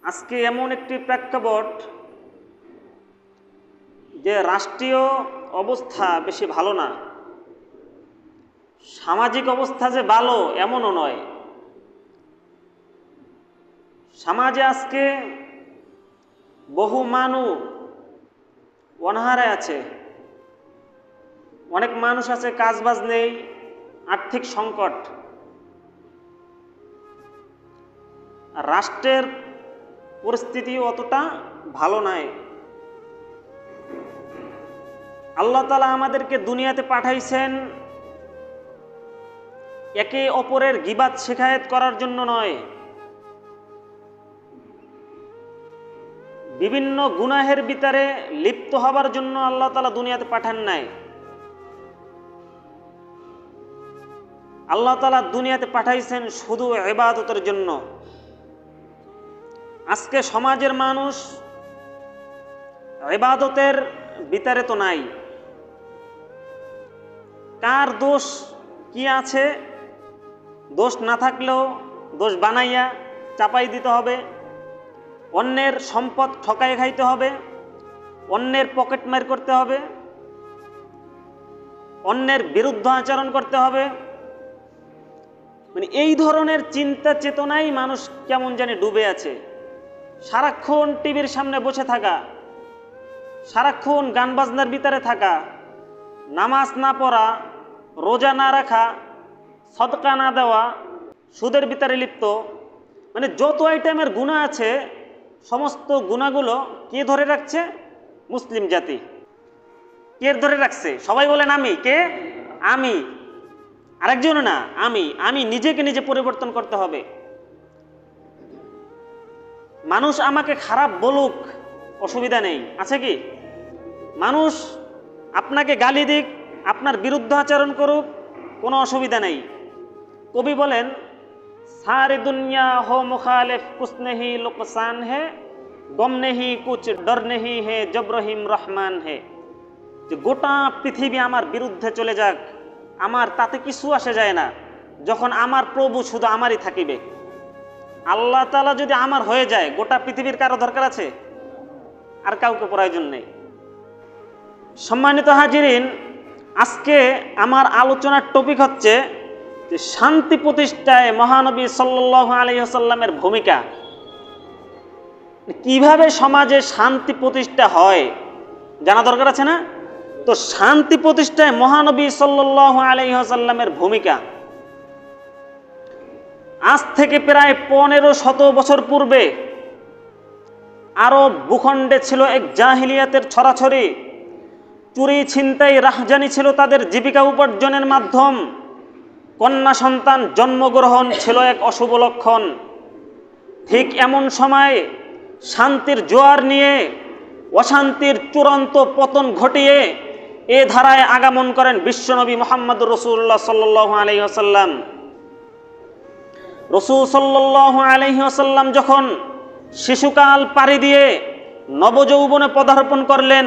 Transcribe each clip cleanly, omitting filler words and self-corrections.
আজকে এমন একটি প্রেক্ষাপট যে রাষ্ট্রীয় অবস্থা বেশি ভালো না, সামাজিক অবস্থা যে ভালো এমনও নয়। সমাজে আজকে বহু মানুষ অনাহারে আছে, অনেক মানুষ আছে কাজবাজ নেই, আর্থিক সংকট। রাষ্ট্রের পরিস্থিতি অতটা ভালো নাই। আল্লাহ তাআলা আমাদেরকে দুনিয়াতে পাঠাইছেন একে অপরের গীবাত শিকায়েত করার জন্য নয়, বিভিন্ন গুনাহের ভিতরে লিপ্ত হবার জন্য আল্লাহ তাআলা দুনিয়াতে পাঠান নাই। আল্লাহ তাআলা দুনিয়াতে পাঠাইছেন শুধু ইবাদতের জন্য। আজকে সমাজের মানুষ ইবাদতের ভিতরে তো নাই। কার দোষ কি আছে, দোষ না থাকলেও দোষ বানাইয়া চাপাই দিতে হবে, অন্যের সম্পদ ঠকাই খাইতে হবে, অন্যের পকেট মার করতে হবে, অন্যের বিরুদ্ধে আচরণ করতে হবে। মানে এই ধরনের চিন্তা চেতনাই মানুষ কেমন জানি ডুবে আছে। সারাক্ষণ টিভির সামনে বসে থাকা, সারাক্ষণ গান বাজনার ভিতরে থাকা, নামাজ না পড়া, রোজা না রাখা, সদকা না দেওয়া, সুদের ভিতরে লিপ্ত, মানে যত আইটেমের গুনাহ আছে সমস্ত গুনাহগুলো কে ধরে রাখছে? মুসলিম জাতি। কে ধরে রাখছে? সবাই বলেন আমি। কে? আমি। আরেকজন না, আমি নিজেকে নিজে পরিবর্তন করতে হবে। মানুষ আমাকে খারাপ বলুক, অসুবিধা নেই, আছে কি? মানুষ আপনাকে গালি দিক, আপনার বিরুদ্ধে আচরণ করুক, কোনো অসুবিধা নেই। কবি বলেন, সারি দুনিয়া হো মুখালিফ কুছ নেহি লুকসান হে, গম নেহি কুছ ডর নেহি হে, জব রহিম রহমান হে। যে গোটা পৃথিবী আমার বিরুদ্ধে চলে যাক, আমার তাতে কিছু আসে যায় না, যখন আমার প্রভু শুধু আমারই থাকিবে। আল্লাহ তাআলা যদি আমার হয়ে যায়, গোটা পৃথিবীর কারো দরকার আছে? আর কাউকে প্রয়োজন নেই। সম্মানিত হাজিরিন, আজকে আমার আলোচনার টপিক হচ্ছে যে শান্তি প্রতিষ্ঠায় মহানবী সাল্লাল্লাহু আলাইহি ওয়াসাল্লামের ভূমিকা। কিভাবে সমাজে শান্তি প্রতিষ্ঠা হয় জানা দরকার আছে না? তো শান্তি প্রতিষ্ঠায় মহানবী সাল্লাল্লাহু আলাইহি ওয়াসাল্লামের ভূমিকা। আজ থেকে প্রায় 1500 বছর পূর্বে আরব ভূখণ্ডে ছিল এক জাহিলিয়াতের ছড়াছড়ি। চুরি, ছিনতাই, রাহজানি ছিল তাদের জীবিকা উপার্জনের মাধ্যম। কন্যা সন্তান জন্মগ্রহণ ছিল এক অশুভ লক্ষণ। ঠিক এমন সময় শান্তির জোয়ার নিয়ে অশান্তির চূড়ান্ত পতন ঘটিয়ে এ ধারায় আগমন করেন বিশ্বনবী মুহাম্মদুর রাসূলুল্লাহ সাল্লাল্লাহু আলাইহি ওয়াসাল্লাম। রাসূল সাল্লাল্লাহু আলাইহি ওয়াসাল্লাম যখন শিশুকাল পাড়ি দিয়ে নবযৌবনে পদার্পণ করলেন,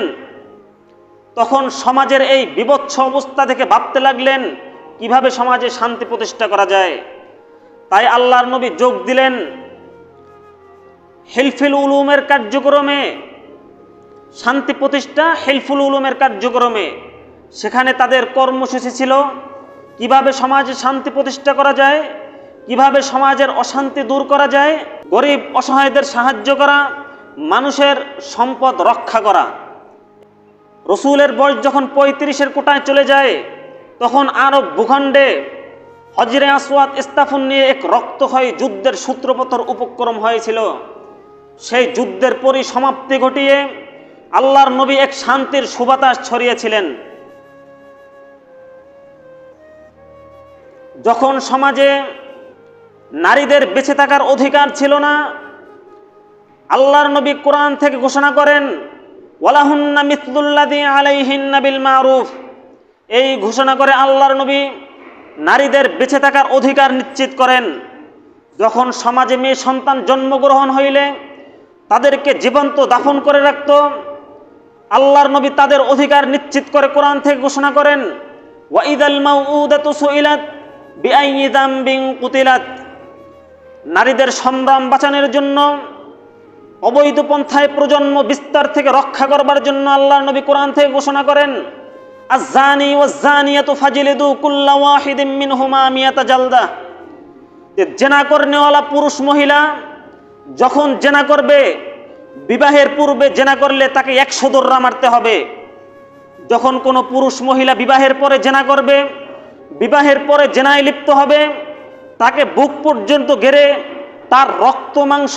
তখন সমাজের এই বিভৎস অবস্থা থেকে ভাবতে লাগলেন কিভাবে সমাজে শান্তি প্রতিষ্ঠা করা যায়। তাই আল্লাহর নবী যোগ দিলেন হিলফুল উলুমের কার্যক্রমে, শান্তি প্রতিষ্ঠা হিলফুল উলুমের কার্যক্রমে। সেখানে তাদের কর্মসূচি ছিল কিভাবে সমাজে শান্তি প্রতিষ্ঠা করা যায়, কিভাবে সমাজের অশান্তি দূর করা যায়, গরিব অসহায়দের সাহায্য করা, মানুষের সম্পদ রক্ষা করা। রসুলের বয়স যখন 35-এর কোটায় চলে যায়, তখন আরব ভূখণ্ডে হজরে আসওয়াদ স্থাপন নিয়ে এক রক্তক্ষয়ী যুদ্ধের সূত্রপাতের উপক্রম হয়েছিল। সেই যুদ্ধের পরিসমাপ্তি ঘটিয়ে আল্লাহর নবী এক শান্তির সুবাতাস ছড়িয়েছিলেন। যখন সমাজে নারীদের বেঁচে থাকার অধিকার ছিল না, আল্লাহর নবী কোরআন থেকে ঘোষণা করেন, ওয়ালাহুন্না মিসলুল্লাযী আলাইহিন্না বিল মারুফ। এই ঘোষণা করে আল্লাহর নবী নারীদের বেঁচে থাকার অধিকার নিশ্চিত করেন। যখন সমাজে মেয়ে সন্তান জন্মগ্রহণ হইলে তাদেরকে জীবন্ত দাফন করে রাখত, আল্লাহর নবী তাদের অধিকার নিশ্চিত করে কোরআন থেকে ঘোষণা করেন, ওয়াইদাল মাউউদাতু সুইলাত বিআইয়ি যামবিন কুতিলাত। নারীদের সংগ্রাম বাঁচানোর জন্য অবৈধ পন্থায় প্রজন্ম বিস্তার থেকে রক্ষা করবার জন্য আল্লাহর নবী কোরআন থেকে ঘোষণা করেন, আয-যানি ওয়াজ-যানিয়াতু ফাজলিদু কুল্লা ওয়াহিদিম মিনহুমা মিয়াতা জালদা। যে জেনা করনেওয়ালা পুরুষ মহিলা যখন জেনা করবে, বিবাহের পূর্বে জেনা করলে তাকে 100 দোররা মারতে হবে। যখন কোনো পুরুষ মহিলা বিবাহের পরে জেনা করবে, বিবাহের পরে জেনায় লিপ্ত হবে, তাকে বুক পর্যন্ত ঘেরে তার রক্ত মাংস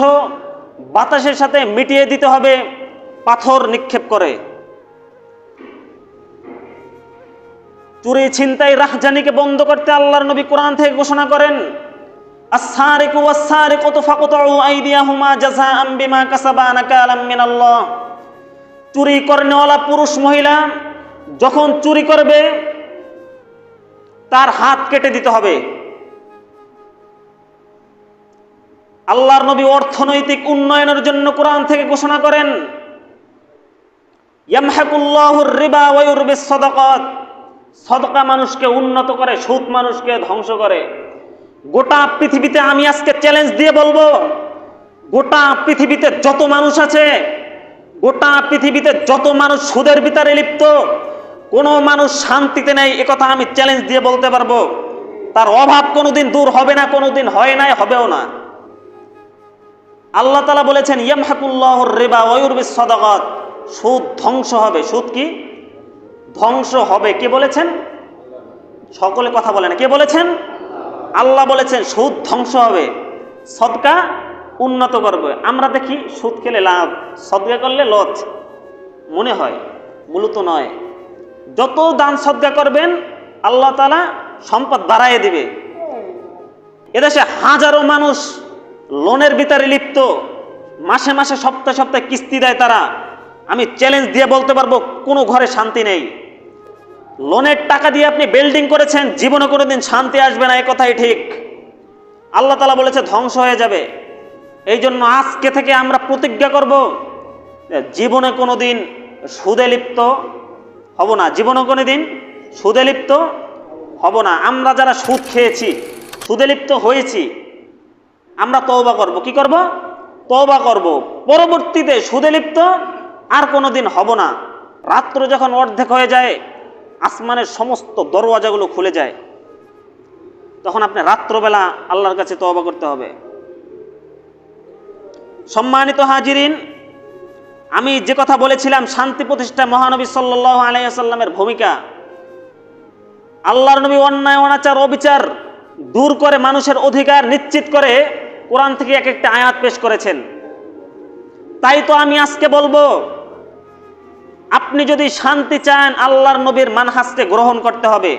বাতাসের সাথে মিটিয়ে দিতে হবে পাথর নিক্ষেপ করে। চুরি ছিনতাই রাহজানিকে বন্ধ করতে আল্লাহর নবী কোরআন থেকে ঘোষণা করেন, আস-সারিকু ওয়াস-সারিকাতু ফাকতাউ আইদিয়াহুমা জাযাআম বিমা কাসাবা নাকালাম মিনাল্লাহ। চুরি করনেওয়ালা পুরুষ মহিলা যখন চুরি করবে তার হাত কেটে দিতে হবে। আল্লাহর নবী অর্থনৈতিক উন্নয়নের জন্য কোরআন থেকে ঘোষণা করেন, ইয়ামহাকুল্লাহুর রিবা ওয়া ইউরবিস সাদাকাত। সাদাকা মানুষকে উন্নত করে, সুদ মানুষকে ধ্বংস করে। গোটা পৃথিবীতে আমি আজকে চ্যালেঞ্জ দিয়ে বলবো, গোটা পৃথিবীতে যত মানুষ আছে, গোটা পৃথিবীতে যত মানুষ সুদের ভিতরে লিপ্ত, কোন মানুষ শান্তিতে নেই, একথা আমি চ্যালেঞ্জ দিয়ে বলতে পারবো। তার অভাব কোনোদিন দূর হবে না, কোনোদিন হয় নাই, হবেও না। আল্লাহ তাআলা বলেছেন, ইয়ামহাকুল্লাহুর রিবা ওয়া ইউরবিস সাদাকাত। সুদ ধ্বংস হবে। সুদ কি ধ্বংস হবে? কে বলেছেন? সকলে কথা বলে না। কে বলেছেন? আল্লাহ বলেছেন সুদ ধ্বংস হবে, সদকা উন্নত করবে। আমরা দেখি সুদ খেলে লাভ, সদকা করলে লস মনে হয়, মূলত নয়। যত দান সদকা করবেন আল্লাহ তাআলা সম্পদ বাড়াইয়ে দিবে। এদেশে হাজারো মানুষ লোনের ভিতরে লিপ্ত, মাসে মাসে সপ্তাহে সপ্তাহে কিস্তি দেয় তারা। আমি চ্যালেঞ্জ দিয়ে বলতে পারবো কোনো ঘরে শান্তি নেই। লোনের টাকা দিয়ে আপনি বিল্ডিং করেছেন, জীবনে কোনোদিন শান্তি আসবে না, এ কথাই ঠিক। আল্লাহ তাআলা বলেছে ধ্বংস হয়ে যাবে। এই জন্য আজকে থেকে আমরা প্রতিজ্ঞা করব, জীবনে কোনোদিন সুদে লিপ্ত হব না, জীবনে কোনোদিন সুদে লিপ্ত হব না। আমরা যারা সুদ খেয়েছি, সুদে লিপ্ত হয়েছি, আমরা তওবা করব। কি করব? তওবা করব। পরবর্তীতে সুদে লিপ্ত আর কোনোদিন হব না। রাত্র যখন অর্ধেক হয়ে যায়, আসমানের সমস্ত দরওয়াজাগুলো খুলে যায়, তখন আপনি রাত্রবেলা আল্লাহর কাছে তওবা করতে হবে। সম্মানিত হাজিরিন, আমি যে কথা বলেছিলাম শান্তি প্রতিষ্ঠা মহানবী সাল্লাল্লাহু আলাইহি ওয়াসাল্লামের ভূমিকা। আল্লাহর নবী অন্যায় অনাচার অবিচার দূর করে মানুষের অধিকার নিশ্চিত করে কোরআন থেকে এক একটা আয়াত পেশ করেছেন। তাই তো আমি আজকে বলবো, আপনি যদি শান্তি চান আল্লাহর নবীর মানহাজকে গ্রহণ করতে হবে।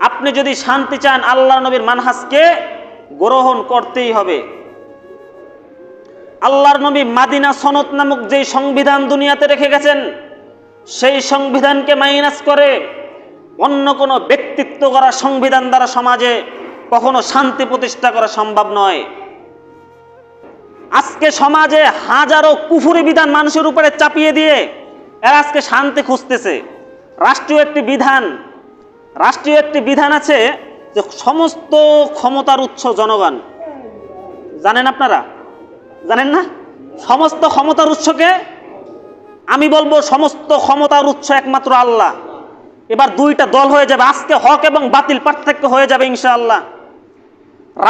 আপনি যদি শান্তি চান আল্লাহর নবীর মানহাজকে গ্রহণ করতেই হবে। আল্লাহর নবী মাদিনা সনদ নামক যে সংবিধান দুনিয়াতে রেখে গেছেন, সেই সংবিধানকে মাইনাস করে অন্য কোনো ব্যক্তিত্ব করা সংবিধান দ্বারা সমাজে কখনো শান্তি প্রতিষ্ঠা করা সম্ভব নয়। আজকে সমাজে হাজারো কুফরি বিধান মানুষের উপরে চাপিয়ে দিয়ে এরা আজকে শান্তি খুঁজতেছে। রাষ্ট্রীয় একটি বিধান আছে যে সমস্ত ক্ষমতার উৎস জনগণ। জানেন আপনারা? জানেন না? সমস্ত ক্ষমতার উৎসকে আমি বলবো সমস্ত ক্ষমতার উৎস একমাত্র আল্লাহ। এবার দুইটা দল হয়ে যাবে, আজকে হক এবং বাতিল পার্থক্য হয়ে যাবে ইনশাআল্লাহ।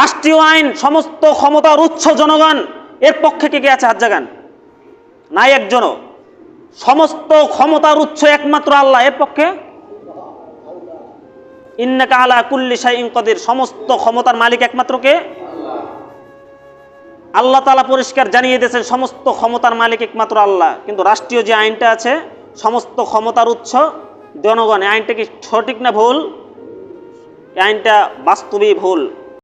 রাষ্ট্রীয় আইন সমস্ত ক্ষমতার উৎস জনগণ, এর পক্ষে কে আছে? হাত জাগান। নাই একজনও। সমস্ত ক্ষমতার উৎস একমাত্র আল্লাহ, এর পক্ষে ইন্নাকা আলা কুল্লি শাইইন কাদির। সমস্ত ক্ষমতার মালিক একমাত্র কে? আল্লাহ তাআলা পরিষ্কার জানিয়ে দিয়েছেন সমস্ত ক্ষমতার মালিক একমাত্র আল্লাহ। কিন্তু রাষ্ট্রীয় যে আইনটা আছে সমস্ত ক্ষমতার উৎস জনগণ, এই আইনটা কি সঠিক না ভুল? এই আইনটা বাস্তবেই ভুল।